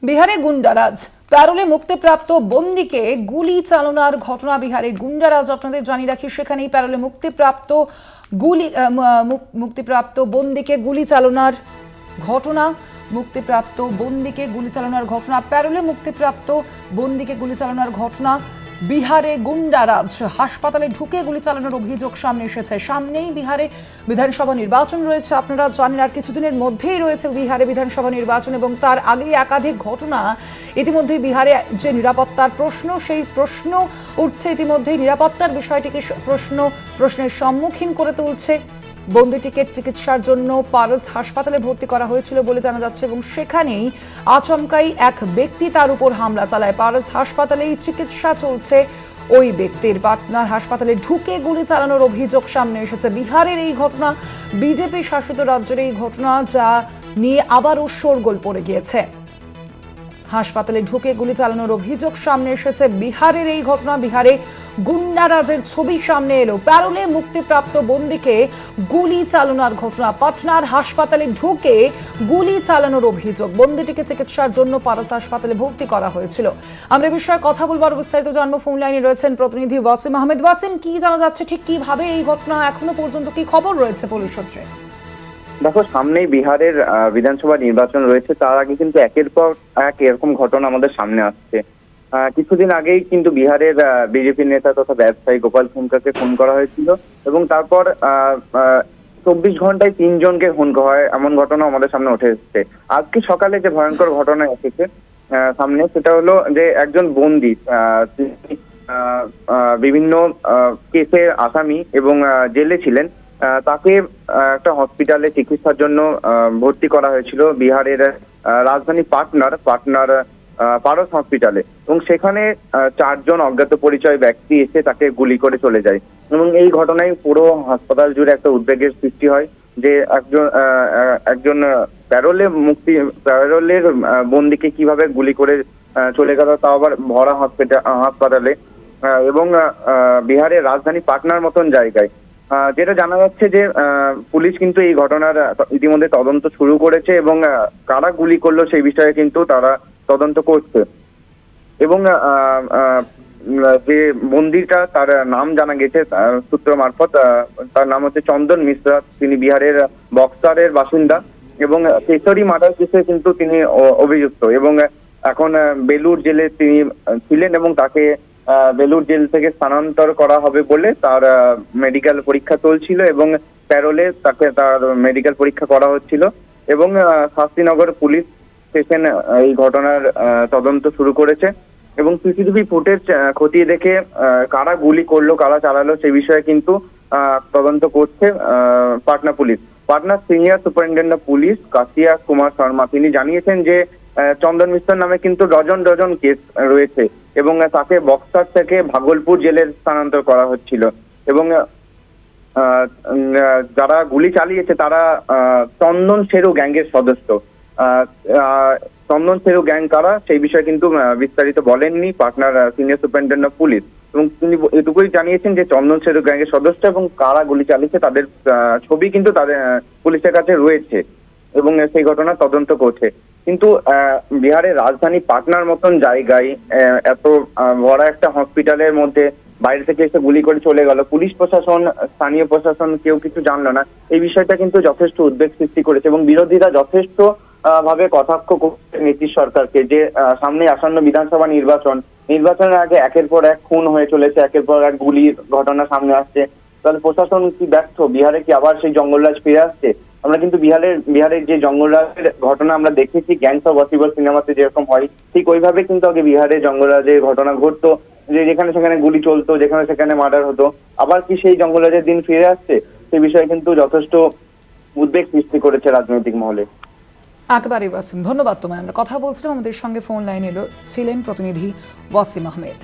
বিহারে গুন্ডারাজ, প্যারোলে মুক্তিপ্রাপ্ত বন্দীকে গুলি চালনার ঘটনা। বিহারে গুন্ডারাজ, আপনাদের জানিয়ে রাখি, সেখানেই প্যারোলে মুক্তিপ্রাপ্ত বন্দীকে গুলি চালনার ঘটনা। মুক্তিপ্রাপ্ত বন্দীকে গুলি চালানোর ঘটনা, প্যারোলে মুক্তিপ্রাপ্ত বন্দীকে গুলি চালানোর ঘটনা। বিহারে গুন্ডারাজ, হাসপাতালে ঢুকে গুলি চালানোর অভিযোগ সামনে এসেছে। সামনেই বিহারে বিধানসভা নির্বাচন রয়েছে, আপনারা জানেন, আর কিছুদিনের মধ্যেই রয়েছে বিহারে বিধানসভা নির্বাচন, এবং তার আগে একাধিক ঘটনা। ইতিমধ্যেই বিহারে যে নিরাপত্তার প্রশ্ন, সেই প্রশ্ন উঠছে। ইতিমধ্যেই নিরাপত্তার বিষয়টিকে প্রশ্নের সম্মুখীন করে তুলছে। বন্দীটিকে চিকিৎসার জন্য পারস হাসপাতালে ভর্তি করা হয়েছিল বলে জানা যাচ্ছে, এবং সেখানেই আচমকাই এক ব্যক্তি তার উপর হামলা চালায়। পারস হাসপাতালেই চিকিৎসা চলছে ওই ব্যক্তির। পাটনার হাসপাতালে ঢুকে গুলি চালানোর অভিযোগ সামনে এসেছে। বিহারের এই ঘটনা, বিজেপি শাসিত রাজ্যের এই ঘটনা, যা নিয়ে আবারও শোরগোল পড়ে গিয়েছে। হাসপাতালে ঢুকে গুলি চালানোর অভিযোগ সামনে এসেছে। বিহারের এই ঘটনা, বিহারে গুন্ডারাজের ছবি সামনে এলো। প্যারোলে মুক্তিপ্রাপ্ত বন্দীকে গুলি চালানোর ঘটনা, পাটনার হাসপাতালে ঢুকে গুলি চালানোর অভিযোগ। বন্দীটিকে চিকিৎসার জন্য পারস হাসপাতালে ভর্তি করা হয়েছিল। আমরা এই বিষয়ে কথা বলবো, আরো বিস্তারিত জানবো। ফোন লাইনে রয়েছেন প্রতিনিধি ওয়াসিম আহমেদ। ওয়াসিম, কি জানা যাচ্ছে, ঠিক কিভাবে এই ঘটনা, এখনো পর্যন্ত কি খবর রয়েছে পুলিশ সূত্রে? দেখো, সামনেই বিহারের বিধানসভা নির্বাচন রয়েছে, তার আগে কিন্তু একের পর এক এরকম ঘটনা আমাদের সামনে আসছে। কিছুদিন আগেই কিন্তু বিহারের বিজেপি নেতা তথা ব্যবসায়ী গোপাল খেমকাকে খুন করা হয়েছিল, এবং তারপর 24 ঘন্টায় 3 জনকে খুন করা হয়, এমন ঘটনা আমাদের সামনে উঠে এসেছে। আজকে সকালে যে ভয়ঙ্কর ঘটনা এসেছে সামনে, সেটা হলো যে একজন বন্দী, বিভিন্ন কেসের আসামি এবং জেলে ছিলেন, তাকে একটা হসপিটালে চিকিৎসার জন্য ভর্তি করা হয়েছিল বিহারের রাজধানী পাটনার পারস হসপিটালে, এবং সেখানে 4 জন অজ্ঞাত পরিচয় ব্যক্তি এসে তাকে গুলি করে চলে যায়। এবং এই ঘটনায় পুরো হাসপাতাল জুড়ে একটা উদ্বেগের সৃষ্টি হয় যে একজন প্যারোলের বন্দীকে কিভাবে গুলি করে চলে গেল, তাও আবার ভরা হাসপাতালে, এবং বিহারের রাজধানী পাটনার মতন জায়গায়। যেটা জানা যাচ্ছে যে পুলিশ কিন্তু এই ঘটনার ইতিমধ্যে তদন্ত শুরু করেছে, এবং কারা গুলি করলো সেই বিষয়ে কিন্তু তারা তদন্ত করছে। এবং যে বন্দীটা, তার নাম জানা গেছে সূত্র মারফত, তার নাম হচ্ছে চন্দন মিশ্রা। তিনি বিহারের বক্সারের বাসিন্দা, এবং কেশরী মার্ডার কেসে কিন্তু তিনি অভিযুক্ত, এবং এখন বেলুর জেলে তিনি ছিলেন, এবং তাকে বেলুর জেল থেকে স্থানান্তর করা হবে বলে তার মেডিকেল পরীক্ষা চলছিল, এবং প্যারোলে তাকে তার মেডিকেল পরীক্ষা করা হচ্ছিল। এবং শাস্তিনগর পুলিশ স্টেশন এই ঘটনার তদন্ত শুরু করেছে, এবং সিসিটিভি ফুটেজ খতিয়ে দেখে কারা গুলি করলো, কারা চালালো, সেই বিষয়ে কিন্তু তদন্ত করছে পাটনা পুলিশ। পাটনার senior superintendent of police Kashia Kumar Sharma তিনি জানিয়েছেন যে চন্দন মিশ্রার নামে কিন্তু ডজন কেস রয়েছে, এবং তাকে বক্সার থেকে ভাগলপুর জেলে স্থানান্তর করা হচ্ছিল। এবং যারা গুলি চালিয়েছে তারা চন্দন শেরু গ্যাংয়ের সদস্য। চন্দন শেরু গ্যাং কারা, সেই বিষয়ে কিন্তু বিস্তারিত বলেননি পাটনার সিনিয়র সুপারিনটেন্ডেন্ট অফ পুলিশ, এবং তিনি এটুকুই জানিয়েছেন যে চন্দন শেরু গ্যাংয়ের সদস্য, এবং কারা গুলি চালিয়েছে তাদের ছবি কিন্তু তাদের পুলিশের কাছে রয়েছে, এবং সেই ঘটনা তদন্ত করছে। কিন্তু বিহারের রাজধানী পাটনার মতন জায়গায় এত বড় একটা হসপিটালের মধ্যে বাইরে থেকে এসে গুলি করে চলে গেল, পুলিশ প্রশাসন, স্থানীয় প্রশাসন কেউ কিছু জানলো না। এই বিষয়টা কিন্তু যথেষ্ট উদ্বেগ সৃষ্টি করেছে, এবং বিরোধীরা যথেষ্ট ভাবে কটাক্ষ করছে নীতিশ সরকারকে যে সামনে আসন্ন বিধানসভা নির্বাচনের আগে একের পর এক খুন হয়ে চলেছে, একের পর এক গুলির ঘটনা সামনে আসছে। তাহলে প্রশাসন কি ব্যর্থ? বিহারে কি আবার সেই জঙ্গলরাজ ফিরে আসছে? আমরা কিন্তু বিহারের যে জঙ্গলরাজের ঘটনা আমরা দেখেছি গ্যাংস অফ ওয়াসিবর সিনেমাতে যেরকম হয়, ঠিক ওইভাবে কিন্তু আগে বিহারে জঙ্গলরাজের ঘটনা ঘটতো, যে যেখানে সেখানে গুলি চলতো, যেখানে সেখানে মার্ডার হতো। আবার কি সেই জঙ্গলরাজের দিন ফিরে আসছে? সেই বিষয়ে কিন্তু যথেষ্ট উদ্বেগ সৃষ্টি করেছে রাজনৈতিক মহলে। একেবারে ওয়াসিম, ধন্যবাদ তোমায়। আমরা কথা বলছিলাম, আমাদের সঙ্গে ফোন লাইনে ছিলেন প্রতিনিধি ওয়াসিম আহমেদ।